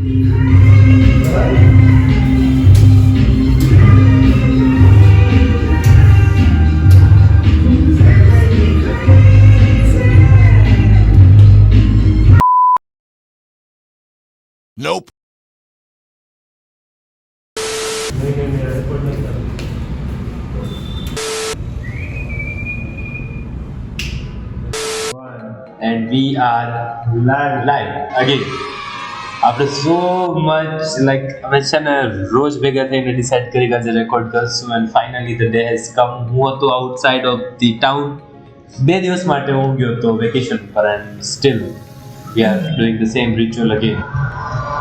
Nope. And we are live again. After so much, like અમે છે ને રોજ ભેગા થઈને ડિસાઈડ કરી કે આજે રેકોર્ડ કરશું and finally the day has come. હું હતો outside of the town. 2 દિવસ માટે હું ગયો હતો વેકેશન પર and still we are doing the same ritual again.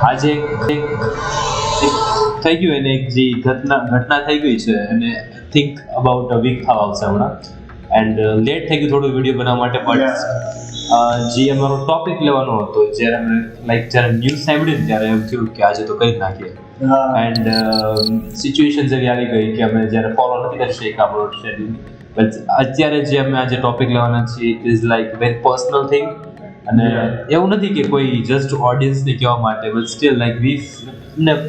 આજે એક થઈ ગયું એને એક જે ઘટના થઈ ગઈ છે અને think about a week થવા આવશે હમણાં and લેટ થઈ ગયું થોડું વિડીયો બનાવવા માટે પણ જે અમારો ટોપિક લેવાનો હતો જ્યારે અમે જ્યારે ન્યૂઝ સાંભળ્યું ને ત્યારે એમ થયું કે આજે તો કરી જ નાખીએ એન્ડ સિચ્યુએશન એવી આવી ગઈ કે અમે જ્યારે ફોલો નથી કરી શક્યા આપણો શેડ્યુલ બટ અત્યારે જે અમે આજે ટોપિક લેવાના છીએ it is like very personal thing અને એવું નથી કે કોઈ જસ્ટ ઓડિયન્સને કહેવા માટે બટ સ્ટીલ લાઈક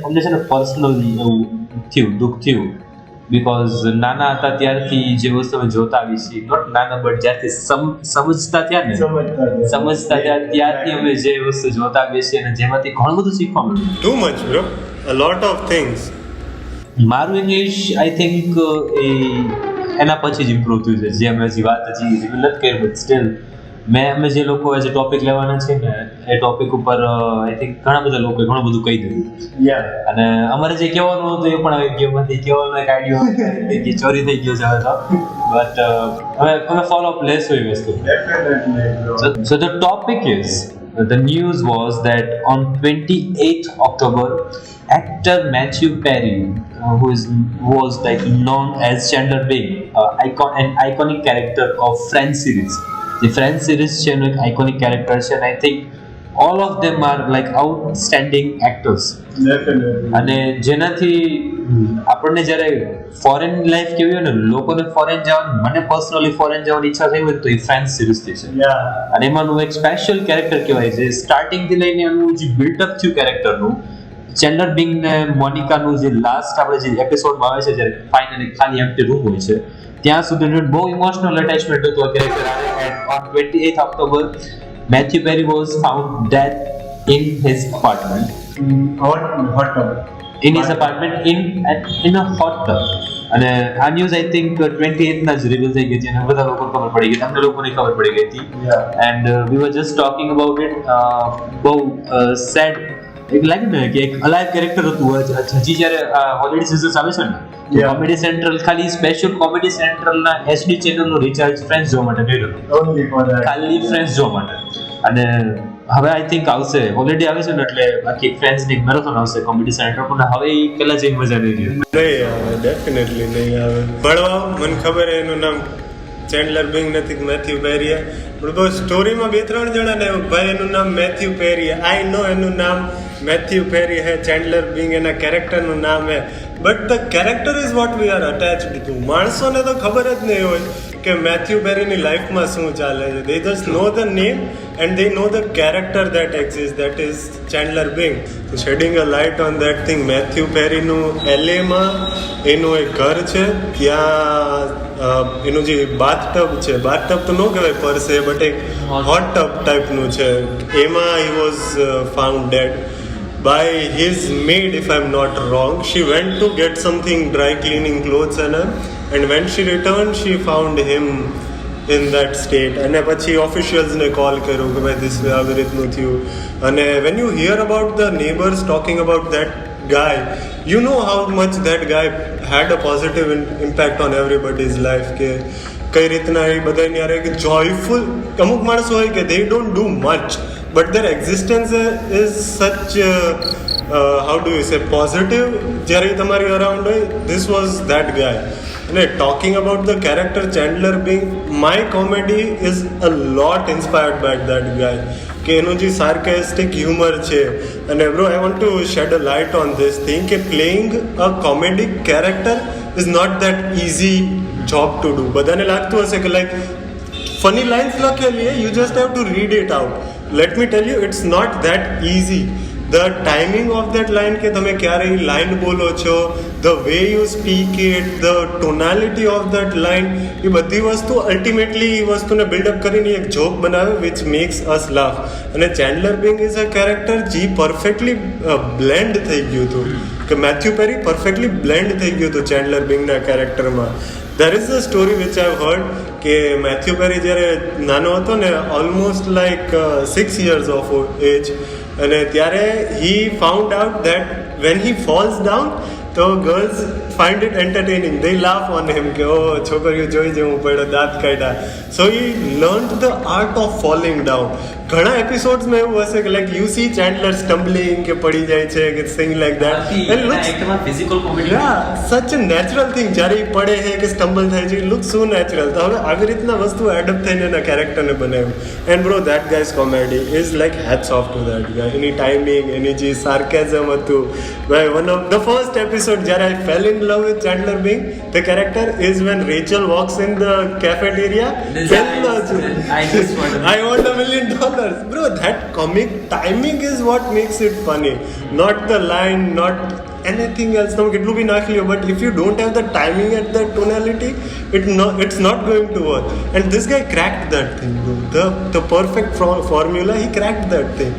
અમને છે ને પર્સનલી એવું થયું દુઃખ થયું બીકોઝ નાના હતા ત્યારથી જે વસ્તુ અમે જોતા આવી છીએ નોટ નાના બટ જ્યારથી સમજતા ત્યારથી અમે જે વસ્તુ જોતા આવીએ છીએ અને જેમાંથી ઘણું બધું શીખવા મળ્યું too much bro a lot of things મારું ઇંગ્લિશ આઈ થિંક એના પછી જ ઇમ્પ્રૂવ થયું છે જે અમે હજી વાત હજી રિવીલ નથી કરી બટ સ્ટીલ અમે જે લોકો જે ટોપિક લેવાના છે ને એ ટોપિક ઉપર આઈ થિંક ઘણા બધા લોકોએ ઘણું બધું કહી દીધું અને અમારે જે કહેવાનું હતું એ પણ આવી ગયું માંથી કહેવાનો એક આઈડિયો કે ચોરી થઈ ગયો છે હવે તો બટ અમે ફોલો અપ લેશું એ વસ્તુ so the topic is the news was that on 28th October actor Matthew Perry who was like known as Chandler JOEY an iconic character of Friends series. The Friends series છે એનું એક iconic character છે and I think all of them are like outstanding actors. અને જેનાથી આપણને જ્યારે foreign life કેવી હોય ને લોકોને ફોરેન જવાની મને પર્સનલી ફોરેન જવાની ઈચ્છા થઈ હોય તો એ ફ્રેન્ડ્સ સિરીઝથી છે અને એમાંનું એક સ્પેશિયલ કેરેક્ટર કહેવાય છે સ્ટાર્ટિંગથી લઈને એનું જે બિલ્ટઅપ થયું કેરેક્ટરનું ચેન્ડલર બિંગ ને મોનિકાનું જે લાસ્ટ આપણે જે એપિસોડમાં આવે છે જ્યારે ફાઇનલી ખાલી એમ્પ્ટી રૂમ હોય છે ત્યાં સુધી બહુ ઇમોશનલ અટેચમેન્ટ હતું આ character and on 28th October Matthew Perry was found dead in his apartment hot tub in his apartment in a hot tub અને આ ન્યૂઝ આઈ થિંક 28th ના જ રિવીલ થઈ ગઈ હતી અને બધા લોકોને ખબર પડી ગઈ અમને લોકોને ખબર પડી ગઈ હતી and we were just talking about it બહુ સેડ એક લાગે ને કે એક અલાઇવ કેરેક્ટર હતું હજી જ્યારે હોલિડે સિઝન્સ આવે છે ને કોમેડી સેન્ટ્રલ ખાલી સ્પેશિયલ કોમેડી સેન્ટ્રલના એચડી ચેનલનું રિચાર્જ ફ્રેન્ડ્સ જોવા માટે કર્યું ખાલી ફ્રેન્ડ્સ જોવા માટે અને હવે આઈ થિંક આવશે હોલિડે આવે છે ને એટલે બાકી ફ્રેન્ડ્સની મેરેથોન આવશે કોમેડી સેન્ટ્રલ પણ હવે એ પેલા જેવી મજા નહીં આવે ડેફિનેટલી નહીં આવે ભણવા મને ખબર એનું નામ ચેન્ડલર બિંગ નથી મેથ્યુ પેરી પણ સ્ટોરીમાં 2-3 જણા ને ભાઈ એનું નામ મેથ્યુ પેરી આઈ નો એનું નામ મેથ્યુ પેરી હે ચેન્ડલર બિંગ એના કેરેક્ટરનું નામ હે but the character is what we are attached to માણસોને તો ખબર જ નહીં હોય કે મેથ્યુ પેરીની લાઈફમાં શું ચાલે છે they just know the name and they know the character that exist that is Chandler Bing તો shedding a light on that thing Matthew પેરીનું LA-માં એનું એક ઘર છે ત્યાં એનું જે બાથટબ છે બાથટબ તો ન કહેવાય પર સે બટ એક હોટ ટબ ટાઈપનું છે એમાં he was found dead by his maid if I'm not wrong. She went to get something dry cleaning clothes and when she returned she found him in that state અને પછી ઓફિશિયલ્સને call કર્યો કે ભાઈ this way આવી રીતનું થયું અને when you hear about the neighbors talking about that guy you know how much that guy had a positive impact on everybody's life કે કઈ રીતના એ બધાની યાર એક જોયફુલ અમુક માણસો હોય કે they don't do much but their existence is such how do you say positive જ્યારે તમારી અરાઉન્ડ હોય this was that guy અને talking about the character Chandler Bing my comedy is a lot inspired by that guy કે એનું જે sarcastic humor છે અને bro I want to shed a light on this thing કે playing a comedic character is not that easy job to do બધાને લાગતું હશે કે like funny lines લખેલી you just have to read it out let me tell you it's not that easy the timing of that line કે તમે ક્યારે એ line બોલો છો, the way you speak it, the tonality of that line, એ બધી વસ્તુ ultimately એ વસ્તુને બિલ્ડઅપ કરીને એક જોક બનાવે વિચ મેક્સ અસ લાફ. અને Chandler Bing is a character જે પરફેક્ટલી બ્લેન્ડ થઈ ગયું હતું, કે મેથ્યુ પેરી પરફેક્ટલી બ્લેન્ડ થઈ ગયું હતું ચેન્ડલર બિંગના કેરેક્ટરમાં. There is a story which I heard કે મેથ્યુ પેરી જ્યારે નાનો હતો ને, almost like 6 years of age, અને ત્યારે he found out that when he falls down તો girls find it entertaining, they laugh on him કે ઓ છોકરીઓ જોઈ જેવું પડ્યો, દાંત કાઢ્યા. So he learn the art of falling down. ઘણા એપિસોડ્સમાં એવું હશે કે લાઈક યુ સી ચેન્ડલર સ્ટમ્બલિંગ કે પડી જાય છે કે thing like that, and looks physical comedy, yeah, such a natural thing. જ્યારે એ પડે છે કે સ્ટમ્બલ થાય છે, લુક સો નેચરલ. તો હવે આવી રીતના વસ્તુ એડપ્ટ થઈને એના કેરેક્ટરને બનાવ્યું. And bro that guys comedy is like hats off to that guy. એની ટાઈમિંગ, એની જે સાર્કેઝમ હતું, ભાઈ one of the first episode જ્યારે I fell in love with Chandler Bing, the character is when Rachel walks in the cafeteria, I want $1 million. Bro, that comic timing is what makes it funny, not the line, not anything else. તમે કેટલું બી નાખી લો, but if you don't have the timing and the tonality, it's not going to work. And this guy cracked that thing, bro. The perfect formula, he cracked that thing.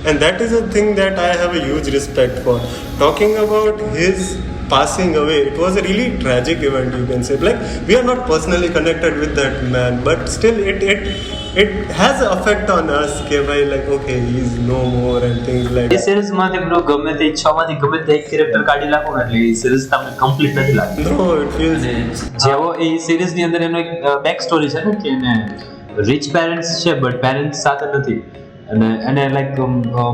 And that is a thing that I have a huge respect for. Talking about his passing away, it was a really tragic event, you can say. Like, we are not personally connected with that man, but still it has an effect on us કે ભાઈ like okay, he is no more and things like A series માંથી bro ગમે તે 6 માંથી ગમે તે એક character કાઢી નાખો ને એટલે એ સિરીઝ તમને કમ્પ્લીટ નથી લાગતી. no, it feels જેવો એ સિરીઝ ની અંદર એનો એક બેક સ્ટોરી છે ને કે એને રિચ પેરેન્ટ્સ છે બટ પેરેન્ટ્સ સાથે નથી, અને લાઈક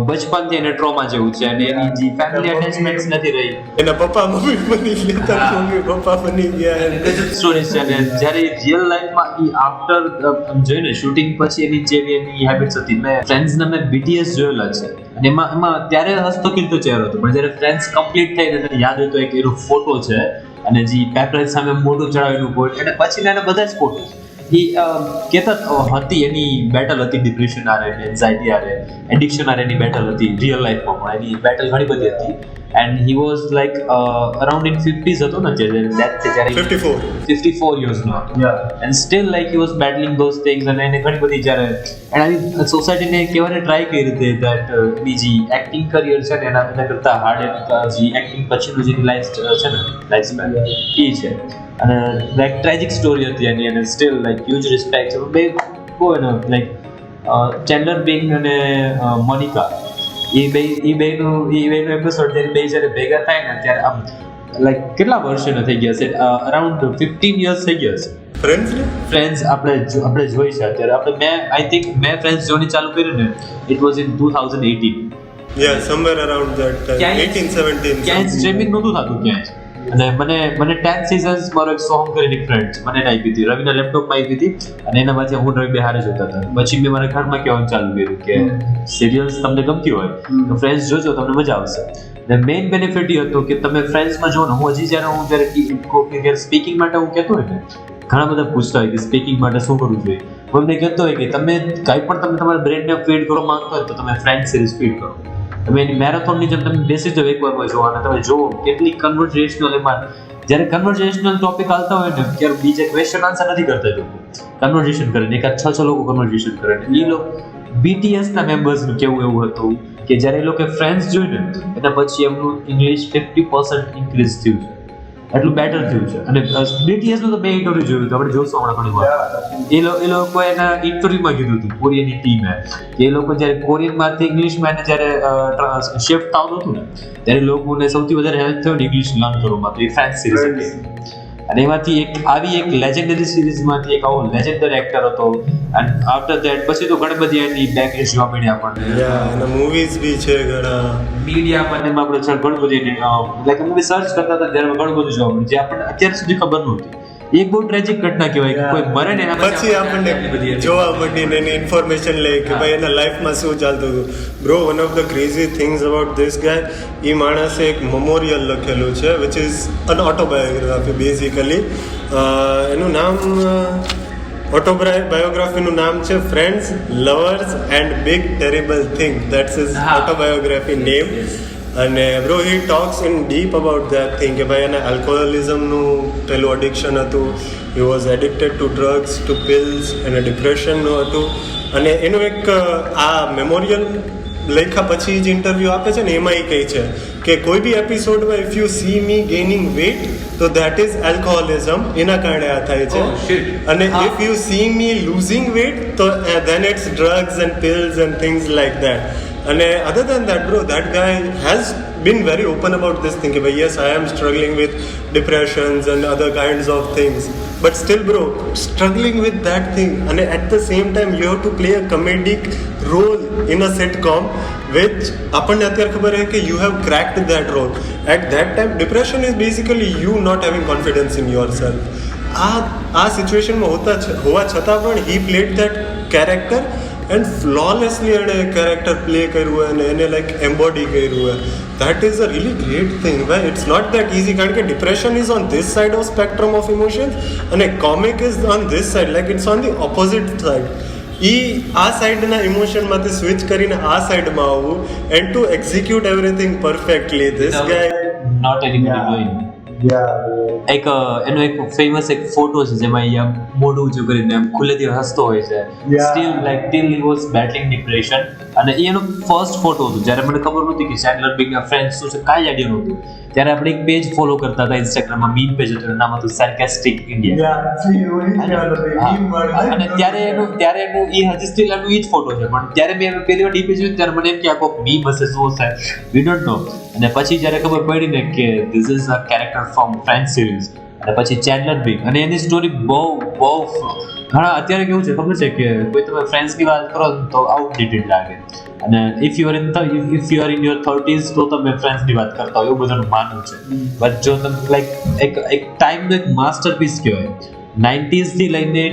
બચપનથી એને ટ્રોમા જેવું છે, અને એની જે ફેમિલી અટેચમેન્ટ્સ નથી રહી, એના પપ્પા મમ્મી બની ગયા, તારા મમ્મી પપ્પા બની ગયા, ગજબ સ્ટોરીઝ છે. અને જ્યારે રિયલ લાઈફમાં એ આફ્ટર જોઈને શૂટિંગ પછી એની જેવી એની હેબિટ્સ હતી. મેં ફ્રેન્ડ્સના મેં BTS જોયેલા છે, અને એમાં ત્યારે હસતો ખીલતો ચહેરો હતો, પણ જ્યારે ફ્રેન્ડ્સ કમ્પ્લીટ થઈને તને યાદ હોય તો એક એનો ફોટો છે, અને જે પેપર સામે મોઢું ચડાવેલું હોય, અને પછી એના બધા જ ફોટો એ કહેતા હતી એની બેટલ હતી, ડિપ્રેશન આરે, એન્ઝાઇટી આરે, એડિક્શન આરે એની બેટલ હતી રિયલ લાઈફમાં, પણ એની બેટલ ઘણી બધી હતી. And he was like around in 50s હતો ને જ્યારે ડેથ જ્યારે 54 યર્સનો હતો, and still like he was battling those things. અને એને ઘણી બધી જ્યારે એના સોસાયટીને કહેવાને ટ્રાય કરી હતી દેટ એની જે એક્ટિંગ કરિયર છે ને એના કરતાં હાર્ડ જે એક્ટિંગ પછીનું જે લાઈફ છે ને લાઈફ સ્પેન એ છે. અને લાઈક ટ્રેજિક સ્ટોરી હતી એની, અને સ્ટીલ લાઈક હ્યુજ રિસ્પેક્ટ બે કહો ને લાઈક ચેન્ડલર બિંગ અને મોનિકા, એ બેનું એપિસોડ જ્યારે ભેગા થાય ને ત્યારે આમ લાઈક કેટલા વર્ષોના થઈ ગયા છે, અરાઉન્ડ 15 years થઈ ગયા છે. ફ્રેન્ડ્સ આપણે જોઈ છે અત્યારે. મેં ફ્રેન્ડ્સ જોવાની ચાલુ કરી ને it was in 2018. yeah, somewhere around that time, 18-17. ક્યાંય સ્ટ્રીમિંગ નહોતું થતું ક્યાંય. અને મને 10 seasons મારો એક સોંગ કરીને ફ્રેન્ડ્સ મને આપી હતી, રવિના લેપટોપમાં આપી હતી, અને એનામાંથી હું રવિ બે હારે જોતા હતા. પછી મેં મારા ઘરમાં કહેવાનું ચાલુ કર્યું કે સિરિયલ્સ તમને ગમતી હોય તો ફ્રેન્ડ્સ જોજો, તમને મજા આવશે. અને મેઇન બેનિફિટ એ હતો કે તમે ફ્રેન્ડ્સમાં જો ને, હું જ્યારે સ્પીકિંગ માટે હું કહેતો હોય ને, ઘણા બધા પૂછતા હોય કે સ્પીકિંગ માટે શું કરવું જોઈએ. હું એમને કહેતો હોય કે તમે કાંઈ પણ તમે તમારા બ્રેનને ફીડ કરવા માંગતો હોય તો તમે ફ્રેન્ડ સિરીઝ ફીડ કરો. તમે એની મેરેથોનની જેમ તમે બેસી જાઓ એકવારમાં જોવો, અને તમે જુઓ કેટલી કન્વર્ઝેશનલ, એમાં જ્યારે કન્વર્ઝેશનલ ટોપિક આવતા હોય ને ત્યારે બીજા ક્વેશ્ચન આન્સર નથી કરતા, લોકો કન્વર્ઝેશન કરે ને, એકાદ 6 લોકો કન્વર્ઝેશન કરે ને. એ લોકો BTSના મેમ્બર્સનું કેવું એવું હતું કે જ્યારે એ લોકો ફ્રેન્ડ્સ જોઈને એના પછી એમનું ઇંગ્લિશ 50% ઇન્ક્રીઝ થયું છે, એટલું બેટર થયું છે. અને BTSનું તો મેં ઇન્ટરવ્યુ જોયું હતું, આપણે જોશું હમણાં ઘણી વાર. એ લોકો એના ઇન્ટરવ્યુમાં કીધું હતું કોરિયનની ટીમે કે એ લોકો જ્યારે કોરિયનમાંથી ઇંગ્લિશમાં એને જ્યારે શિફ્ટ થતું હતું ને ત્યારે લોકોને સૌથી વધારે હેલ્પ થયો ને ઇંગ્લિશ લર્ન કરવામાં, તો એ ફ્રેન્ડ્સ સિરીઝ હતી. અને એમાંથી એક લેજેન્ડરી સિરીઝમાંથી એક આવો લેજેન્ડરી એક્ટર હતો. અને આફ્ટર ધેટ પછી તો ઘણી બધી એની બેકલિસ્ટ જોવા મળી આપણને. અને મૂવીઝ બી છે ઘણા મીડિયામાં, અને એમાં આપણે ઘણું બધું લાઈક મૂવી સર્ચ કરતા હતા ત્યારે ઘણું બધું જોવા મળ્યું જે આપણને અત્યાર સુધી ખબર નહોતી. એક બહુ ટ્રેજિક ઘટના કહેવાય કે કોઈ મરે ને એના પછી આપણને જોવા મળીને એની ઇન્ફોર્મેશન લે કે ભાઈ એના લાઈફમાં શું ચાલતું હતું. Bro, one of the crazy things about this guy, એ માણસે એક મેમોરિયલ લખેલું છે which is an autobiography basically. એનું નામ ઓટોબાયોગ્રાફીનું નામ છે friends, lovers and big terrible thing. That's his autobiography name. અને bro he talks in deep about that thing કે ભાઈ એને આલ્કોહોલિઝમનું પેલું એડિક્શન હતું, he was addicted to drugs, to pills, અને ડિપ્રેશનનું હતું. અને એનું એક આ મેમોરિયલ લખ્યા પછી જ ઇન્ટરવ્યૂ આપે છે ને, એમાં એ કહે છે કે કોઈ બી એપિસોડમાં if you see me gaining weight તો દેટ ઇઝ આલ્કોહોલિઝમ, એના કારણે આ થાય છે. અને if you see me losing weight તો then it's drugs and pills and things like that. અને other than that bro, that guy has been very open about this thing. But yes, I am struggling with depressions and other kinds of things. But still bro, struggling with that thing. And at the same time, you have to play a comedic role in a sitcom, which આપણને અત્યારે ખબર છે કે you have cracked that role. At that time, depression is basically you not having confidence in yourself. આ સિચ્યુએશનમાં હોવા છતાં પણ he played that character and flawlessly એણે કેરેક્ટર પ્લે કર્યું અને એને લાઈક એમ્બોડી કર્યું હોય. That is a really great thing ભાઈ. ઇટ્સ નોટ દેટ ઇઝી, કારણ કે depression is on this side of spectrum of emotions અને comic is on this side, like it's on the opposite side. આ સાઇડના ઇમોશનમાંથી switch કરીને આ સાઇડમાં આવવું and to execute everything perfectly. This guy not anybody doing. એક એનો એક ફેમસ એક ફોટો છે જેમાં એ આમ મોઢું ઊંચું કરીને આમ ખુલ્લેથી હસતો હોય છે, still like till he was battling depression. અને એ એનો ફર્સ્ટ ફોટો હતો જ્યારે મને ખબર નહોતી કે ચેન્ડલર બિંગના ફ્રેન્ડ્સ શું છે, કાંઈ આઈડિયા નહોતું. ત્યારે આપણે એક પેજ ફોલો કરતા હતા ઇન્સ્ટાગ્રામમાં, મીમ પેજ હતું, નામ હતું સાર્કાસ્ટિક ઇન્ડિયા. અને ત્યારે એનું એ હજી સ્ટીલ એનું એ જ ફોટો છે, પણ ત્યારે મેં પહેલી વાર ડીપી જોયું ત્યારે મને એમ કે આ કોઈક મીમ હશે, શું હશે, વી ડોન્ટ નો. અને પછી જ્યારે ખબર પડી ને કે this is a character from friends series, અને પછી ચેન્ડલર બિંગ, અને એની સ્ટોરી બહુ ઘણા અત્યારે કેવું છે ખબર છે કે કોઈ તમે ફ્રેન્ડ્સની વાત કરો તો આઉટડેટેડ લાગે. અને if you are in your 30s તો તમે ફ્રેન્ડ્સની વાત કરતા હોય એવું બધાનું માનવું છે. બટ જો તમે લાઈક એક ટાઈમનો એક માસ્ટરપીસ કહેવાય, 90s થી લઈને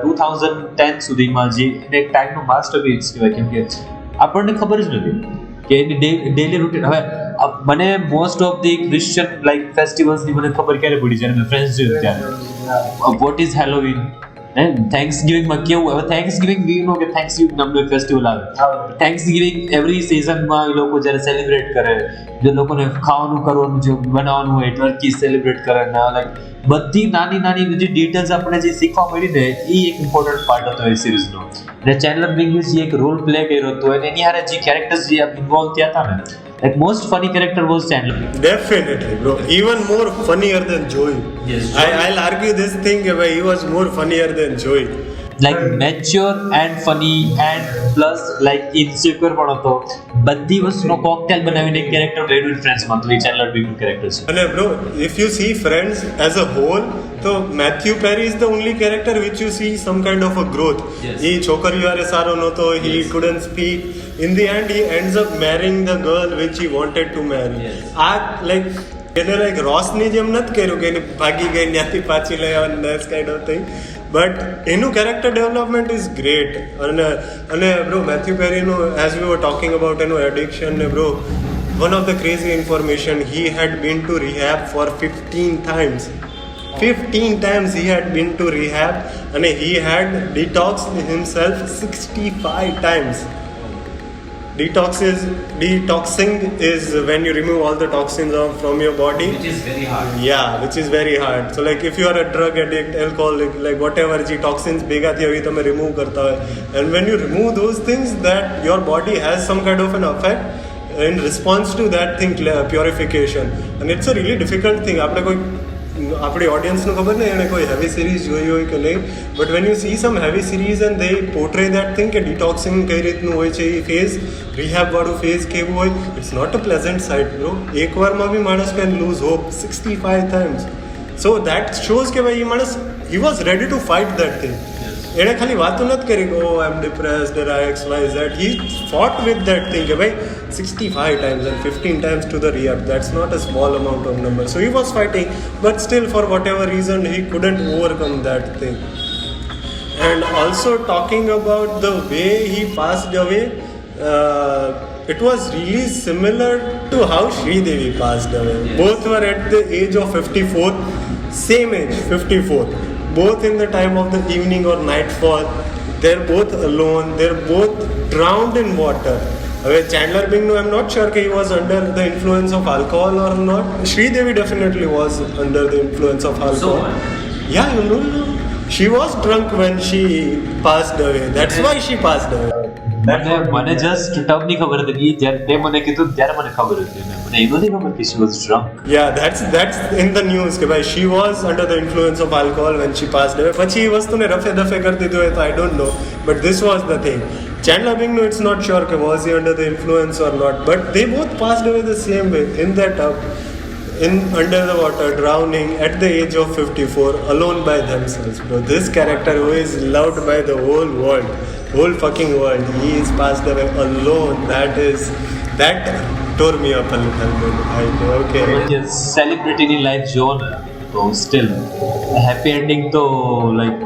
2010 સુધીમાં જે એક ટાઈમનો માસ્ટરપીસ કહેવાય. કેમ કે આપણને ખબર જ નથી કે એની ડેલી રૂટીન. હવે મને most of the Christian like ફેસ્ટિવલ્સની મને ખબર ક્યારે પડી જ્યારે મેં ફ્રેન્ડ્સ જોયું ત્યારે. વોટ ઇઝ હેલોવીન, થેન્ક્સ ગિવિંગમાં કેવું, હવે થેન્ક્સ ગિવિંગ વી નો કે થેન્ક્સ ગિવિંગ નામનો એક ફેસ્ટિવલ આવે. થેન્ક્સ ગિવિંગ એવરી સિઝનમાં એ લોકો જ્યારે સેલિબ્રેટ કરે, જે લોકોને ખાવાનું કરવાનું જે બનાવવાનું હોય ટર્કી સેલિબ્રેટ કરે ને, લાઈક બધી નાની નાની જે ડિટેલ્સ આપણે જે શીખવા મળી ને એ એક ઇમ્પોર્ટન્ટ પાર્ટ હતો એ સિરીઝનો. અને ચેન્ડલર બિંગે જે એક રોલ પ્લે કર્યો હતો અને એની હારે જે કેરેક્ટર્સ જે ઇન્વોલ્વ થયા હતા ને, like most funny character was Chandler. Definitely bro, even more funnier than Joey. Yes, I'll argue this thing that he was more funnier than Joey. Like mature and funny and plus like insecure પણ હતો. બધી વસ્તુનો cocktail બનાવીને એક character red with friends માં તો એ Chandler Bing character છે. અને bro, if you see Friends as a whole, તો Matthew Perry is the only character which you see some kind of a growth. એ છોકરીઓ હારે સારો નહોતો, he couldn't speak. In the end he ends up marrying the girl which he wanted to marry. આ like એને like રોસની જેમ નથી કર્યું કે એની ભાગી ગઈ ત્યાંથી પાછી લઈ આવવાની, that kind of thing. But એનું કેરેક્ટર ડેવલપમેન્ટ ઇઝ ગ્રેટ. અને બ્રો મેથ્યુ પેરીનું as we were talking about એનું એડિક્શન ને bro, one of the crazy information, he had been to rehab for 15 times. 15 times he had been to rehab and he had detoxed himself 65 times. Detoxing is when you remove all the toxins from your body, Which is very hard. Yeah, which is very hard. So like if you are a drug addict, alcoholic, like whatever જે toxins ભેગા થયા હોય તમે remove કરતા હોય, and when you remove those things, that your body has some kind of an effect in response to that thing, purification. And it's a really difficult thing. આપણે કોઈ આપણી ઓડિયન્સનું ખબર નહીં એણે કોઈ હેવી સિરીઝ જોઈ હોય કે નહીં, but when you see some heavy series and they portray that thing કે ડિટોક્સિંગ કઈ રીતનું હોય છે એ ફેઝ, રિહેબવાળું ફેઝ કેવું હોય, it's not a pleasant sight bro. એકવારમાં બી માણસ can lose hope 65 times. So that shows કે ભાઈ એ માણસ he was ready to fight that thing. એણે ખાલી વાતો નથી કરી oh I am depressed XYZ. He fought with that thing કે ભાઈ 65 times and 15 times to the rehab. That's not a small amount of number. So he was fighting, but still for whatever reason he couldn't overcome that thing. And also talking about the way he passed away, it was really similar to how Shridevi passed away. Both were at the age of 54, same age 54. both in the time of the evening or nightfall. They're both alone. They're both drowned in water. Chandler Bing, no, I'm not sure if he was under the influence of alcohol or not. Shridevi definitely was under the influence of alcohol. Yeah, you know, she was drunk when she passed away. That's why she passed away. મને just term ની ખબર હતી જ્યારે તે મને કીધું ત્યારે મને ખબર હતી મને એ નથી ખબર કે she was drunk. Yeah, that's in the news કે ભાઈ she was under the influence of alcohol when she passed away. પછી એ વસ્તુને રફે દફે કરી દીધું હોય તો I don't know, but this was the thing. Chandler Bing, no, it's not sure કે was he under the influence or not, but they both passed away the same way in that tub, under the water, drowning at the age of 54, alone by themselves, bro. This character who is loved by the whole fucking world, he is passed away alone. That tore me up a little bit. Okay. Celebrity ની life જો ને તો steel happy ending તો like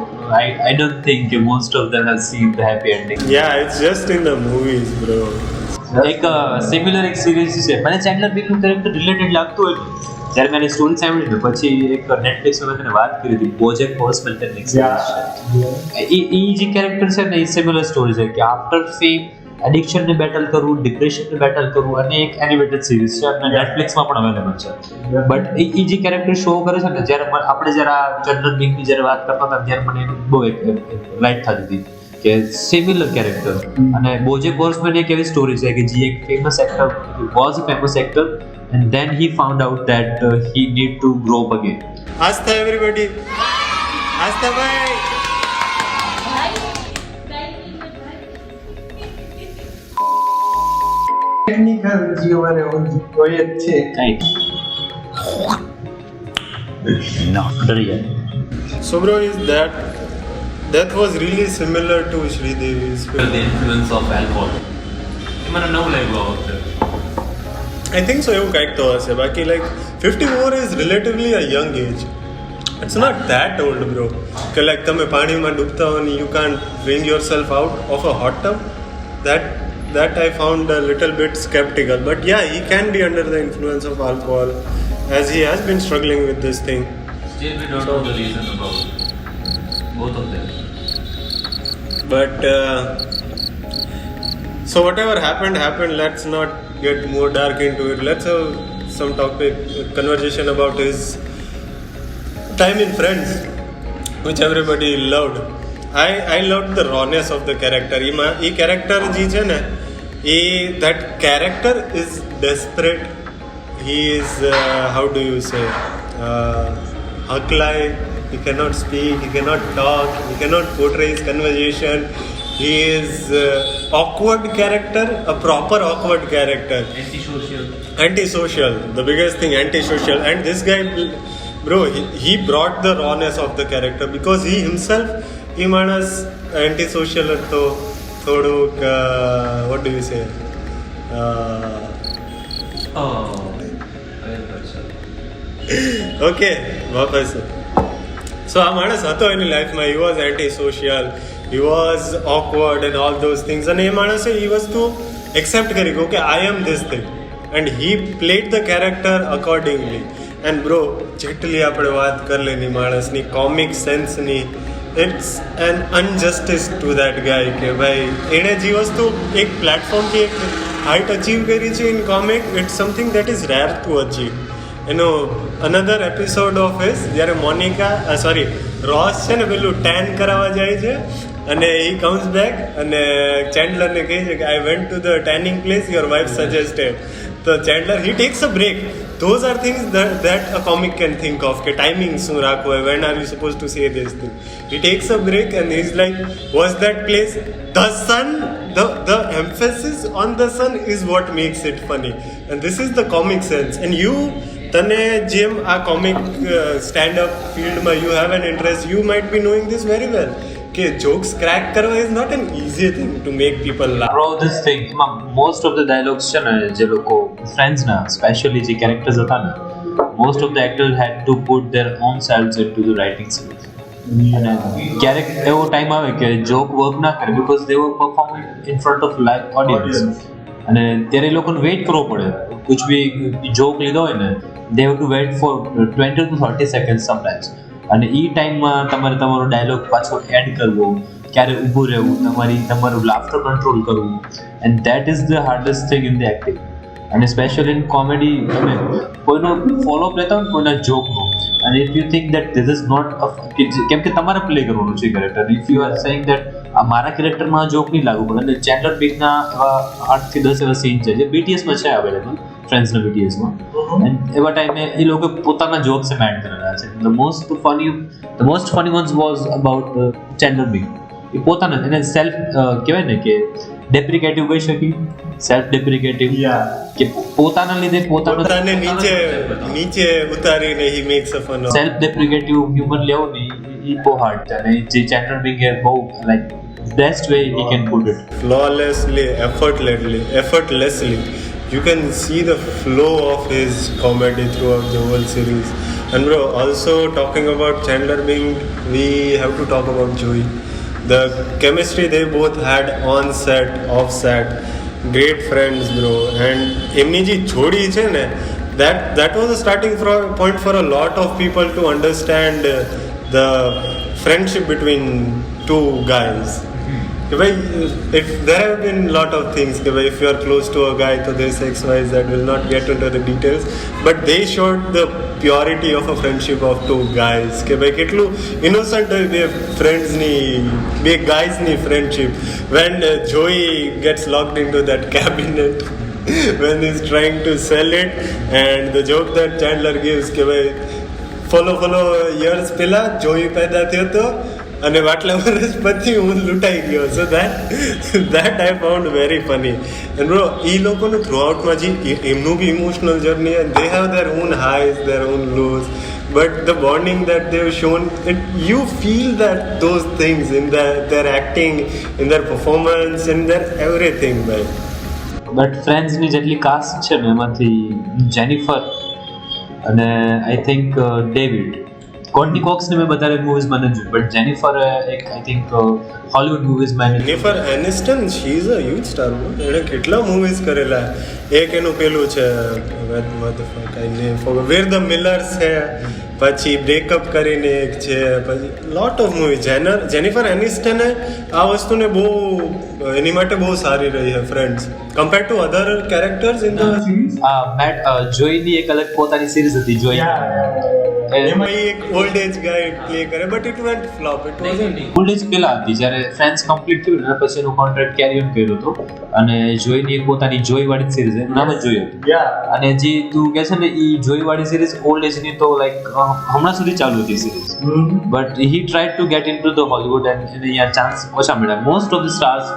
I don't think most of them have seen the happy ending. Yeah, it's just in the movies, bro. એક similar એક series છે મને Chandler બિંગનું character related લાગતું હોય જ્યારે મેં સ્ટોરી સાંભળી ને પછી એક નેટફ્લિક્સમાં મેં તેને વાત કરી હતી બોજેક હોર્સમેન કરીને એક સિરીઝ છે એ જે કેરેક્ટર છે ને એ સિમિલર સ્ટોરી છે કે આફ્ટર ફેમ એડિક્શનને બેટલ કરવું ડિપ્રેશનને બેટલ કરવું અને એક એનિમેટેડ સિરીઝ છે અને નેટફ્લિક્સમાં પણ અવેલેબલ છે બટ એ જે કેરેક્ટર શો કરે છે ને જ્યારે આપણે જ્યારે આ ચેન્ડલર બિંગની જ્યારે વાત કરતા હતા ત્યારે મને બહુ એક લાઇટ થતી હતી કે સિમિલર કેરેક્ટર અને બોજેક હોર્સમેન એક એવી સ્ટોરી છે કે જે એક famous actor was a famous actor and then he found out that he need to grow up again. Asta everybody. Asta bhai. Technical જીવન હોય જ છે Right. Not Dariya. So bro, is that was really similar to Shridevi's film. The influence of alcohol. મને નવું લાગ્યું આ વખતે. I think so એવું કંઈક તો હશે બાકી like 54 is relatively a young age. It's not that old, bro. કે like તમે પાણીમાં ડૂબતા હો and you can't bring yourself out of a hot tub. That I found a little bit skeptical. But yeah, he can be under the influence of alcohol as he has been struggling with this thing. Still we don't know the reason about both of them. But so whatever happened. Let's not get more dark into it. Let's have some conversation about his time in Friends, which everybody loved. I loved the rawness of the character. He character ji che na, that character is desperate. He is how do you say haklai. He cannot speak, he cannot talk, he cannot portray his conversation. He is awkward character, a proper awkward character. Antisocial, the biggest thing, antisocial. And this guy, bro, he brought the rawness of the character because he himself, he manas antisocial to thoduk, what do you say? Okay, વાપસ. So આ માણસ હતો એની લાઈફમાં, he was antisocial, he was awkward and all those things. અને એ માણસે એ વસ્તુ accept કરી ગયો કે I am this thing and he played the character accordingly. And bro, જેટલી આપણે વાત કરી લેની માણસની comic સેન્સની, it's an injustice to that guy કે ભાઈ એણે જે વસ્તુ એક પ્લેટફોર્મથી એક હાઇટ અચીવ કરી છે in comic, it's something that is rare to achieve. another episode of his જ્યારે રોસ છે ને પેલું ટેન કરાવવા જાય છે અને he comes back અને ચેન્ડલરને કહે છે કે I went to the tanning place your wife suggested. તો Chandler he takes a break. Those are things that a comic can think of કે timing શું રાખવો હોય, when are you supposed to say this thing. He takes a break and he's like, was that place the sun, the emphasis on the sun is what makes it funny. And this is the comic sense. And you તને જેમ આ comic stand up ફિલ્ડમાં you have an interest, you might be knowing this very well કે jokes crack કરવા is not an easy thing to make people laugh. Bro, this thing most of the dialogues છે ને જે લોકો ફ્રેન્ડ્સના specially જે characters હતા ને, most of the actors had to put their own selves into the writing skills. અને ક્યારેક એવો ટાઈમ આવે કે જોક વર્ક ના કરે because they were performing in front of live audience અને ત્યારે એ લોકોને વેઇટ કરવો પડે. કુછ બી જોક લીધો હોય ને, they have to wait for 20 to 30 seconds sometimes. અને એ ટાઈમમાં તમારે તમારો ડાયલોગ પાછો એડ કરવો, ક્યારે ઊભું રહેવું, તમારું લાફ્ટર કંટ્રોલ કરવું, and that is the hardest thing in the acting. અને સ્પેશિયલી ઇન કોમેડી તમે કોઈનો ફોલોઅપ લેતા હોય કોઈના જોકનો, અને if you think that this is not, કેમ કે તમારે પ્લે કરવાનું છે character, if you are saying that મારા કેરેક્ટરમાં જોક નહીં લાગુ પડે, અને ચેન્ડલર બિગના એવા 8 થી 10 એવા સીન છે જે BTSમાં છે અવેલેબલ, ફ્રેન્ડ્સના BTSમાં, એન્ડ એવા ટાઈમે એ લોકો પોતાના જોક્સ એમ એડ કરેલા છે. The most funny ones was about Chandler Bing. એ પોતાના એને સેલ્ફ કહેવાય ને કે ડેપ્રિકેટિવ કહી શકીએ, સેલ્ફ ડેપ્રિકેટિવ, કે પોતાના લીધે પોતાને નીચે ઉતારીને he makes a fun. Self deprecative humour લેવો ને એ બહુ હાર્ડ છે, અને જે ચેન્ડલર બિગ એ બહુ like best way he can put it. Flawlessly, effortlessly. You can see the flow of his comedy throughout the whole series. And bro, also talking about Chandler Bing, we have to talk about Joey. The chemistry they both had on set, off set, great friends bro. And એમની જે જોડી છે ને, that was a starting point for a lot of people to understand the friendship between two guys. There have been lot of things. If you are close to a guy, so this XYZ will not get into the details. But they showed the purity of a friendship of two guys. કેટલું innocent હોય બે friends ની, બે guys ની friendship. When Joey gets locked into that cabinet, when he's trying to sell it, and the joke that Chandler gives કે ભાઈ follow years પહેલા Joey પેદા થયો હતો અને આટલા વર્ષ પછી હું લૂંટાઈ ગયો. સો that I found very funny. And bro, એ લોકોનું થ્રુઆઉટમાં જે એમનું બી emotional journey, and they have their own highs, their own lows, but the bonding that they've shown, you feel that those things in their acting, in their performance, in their everything, man. But ફ્રેન્ડ્સની જેટલી cast છે ને એમાંથી Jennifer અને I think David, કોર્ટની કોક્સને મેં વધારે મૂવીઝમાં નથી જોઈ, બટ જેનિફર એક આઈ થિંક હોલિવૂડ મૂવીઝમાં Jennifer Aniston, she is a huge star. એણે કેટલા મૂવીઝ કરેલા. એક એનું પેલું છે વેર ધ મિલર્સ છે, પછી બ્રેકઅપ કરીને એક છે, પછી લોટ ઓફ મૂવી. જેનિફર એનિસ્ટને આ વસ્તુને બહુ એની માટે બહુ સારી રહી છે Friends, compare to other characters in the series. Matt જોઈની એક અલગ પોતાની સિરીઝ હતી જોઈ, એમાં એક ઓલ્ડ એજ ગાય પ્લે કરે, but it went flop. It wasn't old age પેલા હતી જ્યારે ફ્રેન્ડ્સ કમ્પ્લીટ થયું ને પછી એનો કોન્ટ્રાક્ટ કેરી ઓન કર્યો હતો, અને જોઈની એક પોતાની જોઈ વાળી સિરીઝ, એનું નામ જ જોઈ હતું. અને જે તું કહે છે ને એ જોઈ વાળી સિરીઝ ઓલ્ડ એજની તો લાઈક હમણાં સુધી ચાલુ હતી series, but he tried to get in to the Hollywood, and એને અહીંયા ચાન્સ ઓછા મળ્યા. મોસ્ટ ઓફ ધ સ્ટાર્સ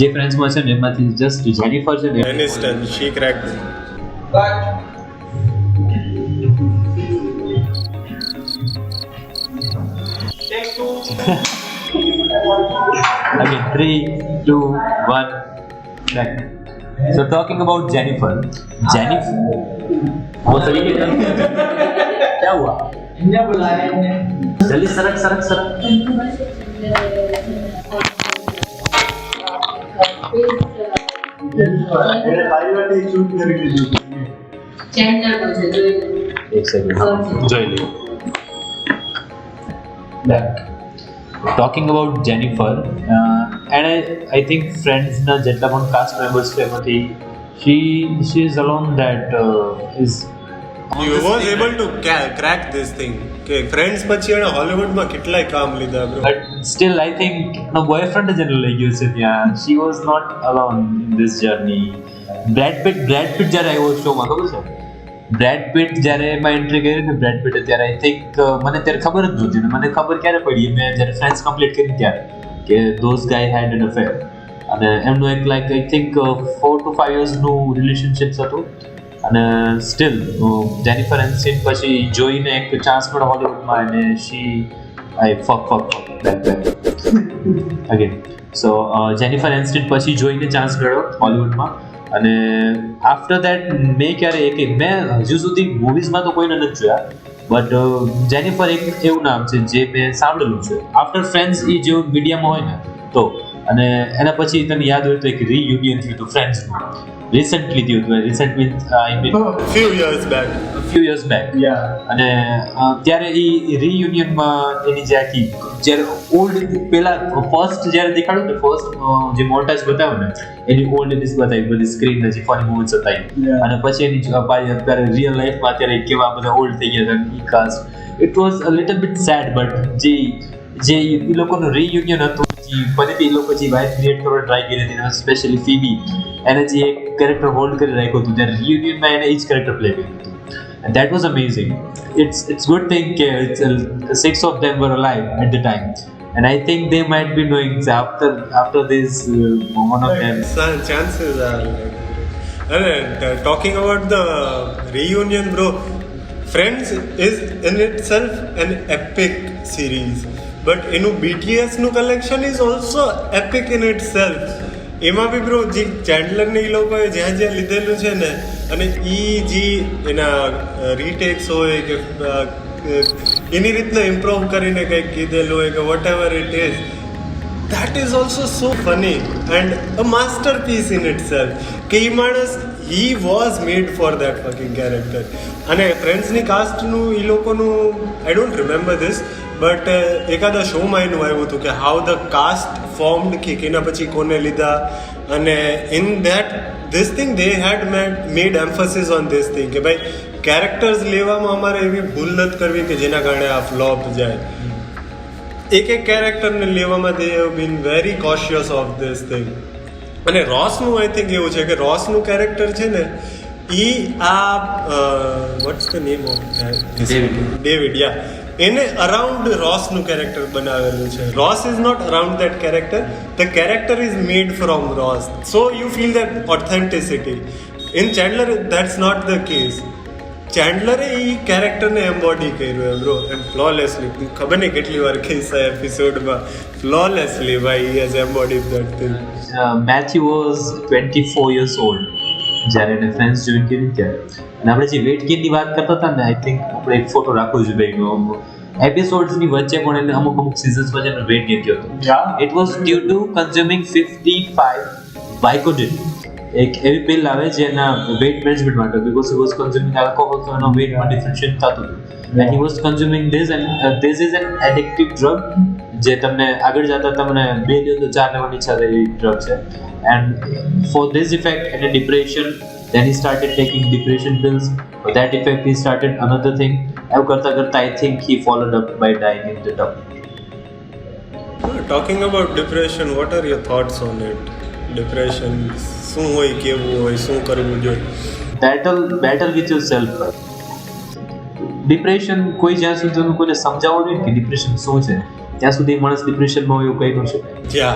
જે ફ્રેન્ડ્સમાં છે ને એમાંથી જસ્ટ જેનિફર છે ને એનિસ્ટન, શી cracked. Again, 3, 2, 1, back. So talking about Jennifer, वो सही के क्या हुआ? इन्हें बुलाया इन्हें. जल्दी सरक. एक सेकंड जोई ले. Back. Talking about Jennifer, and I think friends na jetla પણ cast members છે એમાંથી she is alone that is You was able to crack this thing. કે ફ્રેન્ડ્સ પછી એને હોલિવૂડમાં કેટલાય કામ લીધા bro. But still I think no boyfriend જ એને લઈ ગયો છે ત્યાં. She was not alone in this journey. Brad Pitt જ્યારે આવ્યો શોમાં ખબર છે, બ્રેડ પિટ જ્યારે એમાં એન્ટ્રી કરી ને બ્રેડ પિટે, ત્યારે આઈ થિંક મને ત્યારે ખબર જ નહોતી, ને મને ખબર ક્યારે પડી મેં જ્યારે ફ્રેન્ડ્સ કમ્પ્લીટ કરી ત્યારે કે those guy had an affair, અને એમનું એક લાઈક આઈ થિંક 4 to 5 yearsનું રિલેશનશિપ હતું. અને સ્ટીલ જેનિફર એનિસ્ટન પછી જોઈને એક ચાન્સ મળ્યો હોલિવૂડમાં, અને શી આઈ ફક અગેન. સો જેનિફર એનિસ્ટન પછી જોઈને ચાન્સ મળ્યો હોલિવૂડમાં, અને આફ્ટર દેટ મેં હજુ સુધી મૂવીઝમાં તો કોઈને નથી જોયા, બટ જેનિફર એક એવું નામ છે જે મેં સાંભળેલું છે. આફ્ટર ફ્રેન્ડ્સ એ જેવું મીડિયામાં હોય ને તો, અને એના પછી તને યાદ હોય તો એક રીયુનિયન થયું હતું ફ્રેન્ડ્સનું, રિસન્ટલી થયું હતું. Recent means I mean few years back. few years back. અને ત્યારે એ રિયુનિયનમાં એની જે આખી જ્યારે ઓલ્ડ પેલા ફર્સ્ટ જ્યારે દેખાડ્યું ને ફર્સ્ટ જે મોન્ટાજ બતાવ્યો ને એની ઓલ્ડ એડિસ બતાવી બધી સ્ક્રીન જે ફની મૂવીઝ હતા અને પછી એની અત્યારે રિયલ લાઈફમાં અત્યારે કેવા બધા ઓલ્ડ થઈ ગયા હતા ઈ cast. It was a little bit sad but જે એ લોકોનું રિયુનિયન હતું જે ફરીથી એ લોકો જે વાઇબ ક્રિએટ કરવા ટ્રાય કરી હતી સ્પેશિયલી ફીબી એને જે એક કેરેક્ટર હોલ્ડ કરી રાખ્યું હતું ત્યારે રિયુનિયનમાં એને એ જ કેરેક્ટર પ્લે કર્યું હતું. And that was amazing. It's good thing six of them were alive at the time, and I think they might be knowing after this one of them. Chances are. And talking about the reunion, bro, Friends is in itself an epic series, but BTS nu collection is also epic in itself. એમાં બી bro જે Chandler ને એ લોકોએ જ્યાં જ્યાં લીધેલું છે ને અને એ જે એના રીટેક્સ હોય કે એની રીતના ઇમ્પ્રૂવ કરીને કંઈક કીધેલું હોય કે whatever it is that is also so funny and a masterpiece in itself કે એ માણસ he was made for that fucking character. અને ફ્રેન્ડ્સની કાસ્ટનું એ લોકોનું I don't remember this but એકાદા શોમાં એનું આવ્યું હતું કે હાઉ ધ કાસ્ટ ફોર્મ્ડ કે એના પછી કોને લીધા અને in that this thing they had made emphasis on this thing કે ભાઈ કેરેક્ટર્સ લેવામાં અમારે એવી ભૂલ નથી કરવી કે જેના કારણે આ ફ્લોપ જાય. એક કેરેક્ટરને લેવામાં they have been very cautious of this thing. અને રોસનું આઈ થિંક એવું છે કે રોસનું કેરેક્ટર છે ને એ આ what's the name of David yeah એને અરાઉન્ડ રોસનું કેરેક્ટર બનાવેલું છે. Ross is not around that character, the character is made from Ross, so you feel that authenticity. In Chandler that's not the case. ચેન્ડલરે એ કેરેક્ટરને embody કર્યું એમ bro એમ ફ્લોલેસલી. ખબર નહીં કેટલી વાર કહીશ આ એપિસોડમાં ફ્લોલેસલી ભાઈ has embodied that thing. Matthew was 24 years old જ્યારે એને ફ્રેન્ડ્સ જોઈન કરી ત્યારે. અને આપણે જે વેટ ગેઇનની વાત કરતા હતા ને આઈ થિંક આપણે એક ફોટો રાખવો જોઈએ ભાઈનો એપિસોડ્સની વચ્ચે પણ એને અમુક સિઝન્સમાં જેનો વેટ ગેઇન થયો હતો. It was due to consuming 55 Vicodin. એક એવી પિલ આવે જે એના વેટ મેનેજમેન્ટ માટે because he was consuming alcohol તો એનો વેટમાં ડિફરન્શિએટ થતું હતું. And he was consuming this and this is an addictive drug જે તમને આગળ જતા તમને 2 લે તો 4 લેવાની ઈચ્છા થાય એવી ડ્રગ છે. એન્ડ ફોર ધીસ ઇફેક્ટ એને depression. Then he started taking depression pills. For that effect, he started another thing. I think he followed up by dying in the tub. Talking about depression, what are your thoughts on it? Depression, શું હોય કેવું હોય શું કરવું જોઈએ? Battle with yourself. Depression કોઈ જ્યાં સુધી તમે કોઈને સમજાવો નહીં કે ડિપ્રેશન શું છે ત્યાં સુધી માણસ ડિપ્રેશનમાં હોય એવું કહી ન શકે.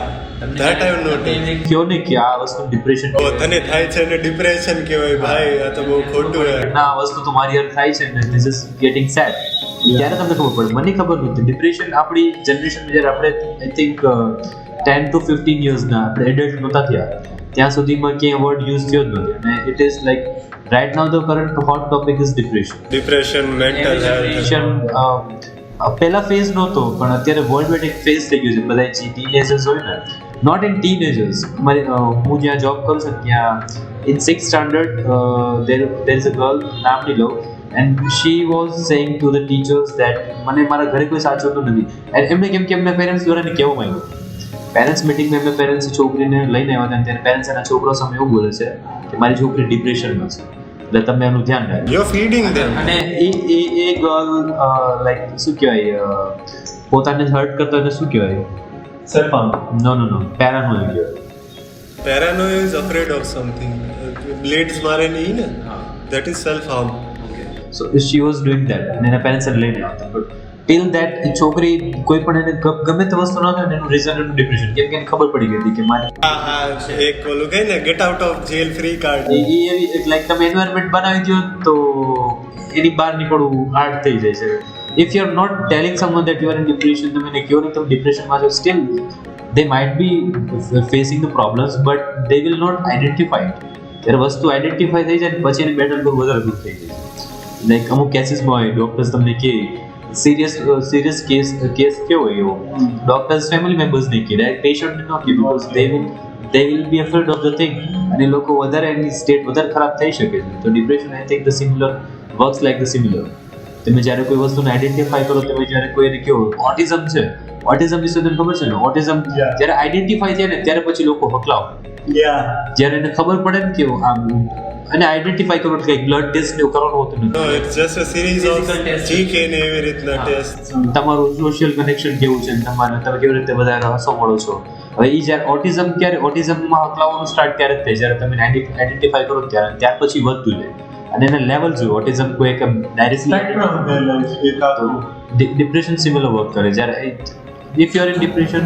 That I have noticed. કયો ને કે આ વસ્તુ ડિપ્રેશન તને થાય છે ને ડિપ્રેશન કહેવાય ભાઈ આ તો બહુ ખોટું છે. ના વસ્તુ તો મારી યાર થાય છે ને ધીસ ઇઝ ગેટિંગ સેડ. ત્યારે તમને ખબર પડે. મને ખબર નહોતી ડિપ્રેશન આપણી જનરેશનમાં જ્યારે આપણે આઈ થિંક 10 to 15 યર્સના આપણે એડલ્ટ નહોતા થયા ત્યાં સુધીમાં ક્યાંય વર્ડ યુઝ થયો જ નથી. અને it is like right now the current hot topic is depression, mental health. પહેલા ફેઝ નહોતો પણ અત્યારે વર્લ્ડ વાઇડ એક ફેઝ થઈ ગયું છે. બધા જે ટીનેજર્સ હોય ને નોટ ઇન ટીનેજર્સ હું જ્યાં જોબ કરું છું ત્યાં in 6th standard there is a girl નામ નહીં લઉં and she was saying to the teachers that મને મારા ઘરે કોઈ સાચવતું નથી. એન્ડ એમને કેમ કે એમના પેરેન્ટ્સ દ્વારા એને કહેવામાં આવ્યું. પેરેન્ટ્સ મિટિંગમાં એમના પેરેન્ટ્સ છોકરીને લઈને આવ્યા હતા ત્યારે પેરેન્ટ્સ એના છોકરો સામે એવું બોલે છે કે મારી છોકરી ડિપ્રેશનમાં છે એટલે તમે એનું ધ્યાન રાખો. યુ આર ફીડિંગ ધેમ. અને એ ગર્લ લાઈક શું કહેવાય પોતાને હર્ટ કરતા એને શું કહેવાય સેલ્ફ હાર્મ. નો પેરાનોઇડ કહેવાય. Paranoid is afraid of something. Blades મારે નહીં ને that is self harm. So she was doing that અને એના પેરેન્ટ્સ એને લઈને આવતા. બટ ટિલ ધેટ એ છોકરી કોઈ પણ એને ગમે તે વસ્તુ ન થાય ને એનું રીઝન એનું ડિપ્રેશન કેમ કે એને ખબર પડી ગઈ હતી કે મારે એક ઓલું કહે ને get out of jail free card. એ એવી લાઈક તમે એન્વાયરમેન્ટ બનાવી દો તો એની બહાર નીકળવું હાર્ડ થઈ જાય છે. If you are not telling someone that you are in depression તમે એને કહો નહીં તમે ડિપ્રેશનમાં છો still they might be facing the problems but they will not identify it. ત્યારે વસ્તુ આઈડેન્ટિફાઈ થઈ જાય પછી એની બેટલ બહુ વધારે દૂર થઈ જાય. લાઈક અમુક કેસીસમાં હોય ડોક્ટર્સ તમને કહે serious case કેવો હોય એવો ડોક્ટર્સ ફેમિલી મેમ્બર્સ નહીં કહે ડાયરેક્ટ પેશન્ટને ન કહે because they will they will be afraid of the thing અને લોકો વધારે એની સ્ટેટ વધારે ખરાબ થઈ શકે છે. તો depression I think the similar works like the similar. તમે જ્યારે કોઈ વસ્તુને આઈડેન્ટિફાઈ કરો, તમે જ્યારે કોઈને કહો ઓટિઝમ છે, ઓટિઝમ વિશે તમને ખબર છે ને, ઓટિઝમ જ્યારે આઈડેન્ટિફાઈ થાય ને ત્યારે પછી લોકો હકલાવ, જ્યારે એને ખબર પડે ને કે આમ અને આઈડેન્ટિફાઈ કરો કે બ્લડ ટેસ્ટ એવું કરવાનું હોતું નથી. No, it's just a series of GK ને એવી રીતના ટેસ્ટ. તમારું સોશિયલ કનેક્શન કેવું છે, તમે કેવી રીતે વધારે હસો મળો છો. હવે એ જ્યારે ઓટિઝમમાં હકલાવવાનું સ્ટાર્ટ ક્યારે થાય, જ્યારે તમે આઈડેન્ટિફાઈ કરો ત્યાર પછી વધતું જાય અને એના લેવલ જોઈએ. ઓટિઝમ કોઈ એક ડાયરેક્ટલી ડિપ્રેશન સિમિલર વર્ક કરે. જ્યારે if you are in depression